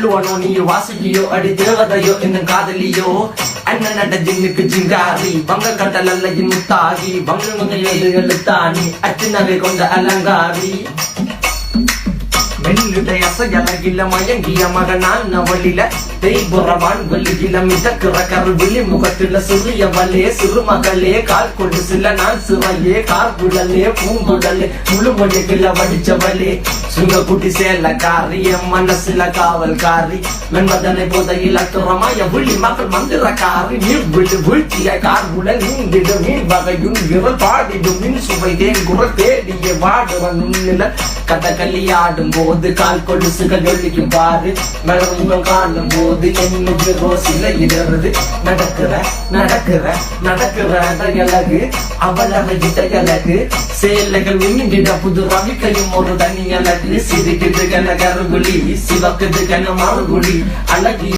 வள்ளுவனோ நீயோ வாசுகியோ அடி தேவதையோ என்னும் காதலியோ அண்ணன் நட ஜின்னுக்கு ஜிங்காரி வங்க கடல் அல்லையின் முத்தாகி வங்க எழுத்தாணி அச்சினவை கொண்ட அலங்காரி மெல்லுடைய அசையலகில மயங்கிய மகனான் நவளில தேய்புறவான் வெளியில மிதக்கிற கருவிழி முகத்துல சிறிய வலே சிறுமகளே கால் கொண்டு சில நான் சிறையே கார்குடலே பூங்குடலே முழுமொழிகள வடிச்சவளே சுங்க குட்டி சேலக்காரி என் மனசுல காவல்காரி மென்பதனை போதையில் அத்துறமாய விழி மகள் மந்திரக்காரி நீர் விழு வீழ்ச்சிய கார்குடல் நீந்திடும் மீன் வகையும் விரல் பாடிடும் மின் சுவை தேன் குரல் தேடிய வாடுவன் உன்னில கதகளி ஆடும் போது கால் கொலுசுகள் ஒழிக்கும் பாரு மலர்முகம் காணும் போது என்னுக்கு ரோசில இடருது நடக்கிற நடக்கிற நடக்கிற அழகு அவளவை இடையழகு சேலைகள் மின்னிட புது ரவிக்கையும் ஒரு தனி அழகு சிரிக்குது கன கருகுழி சிவக்குது கன மறுகுழி அழகி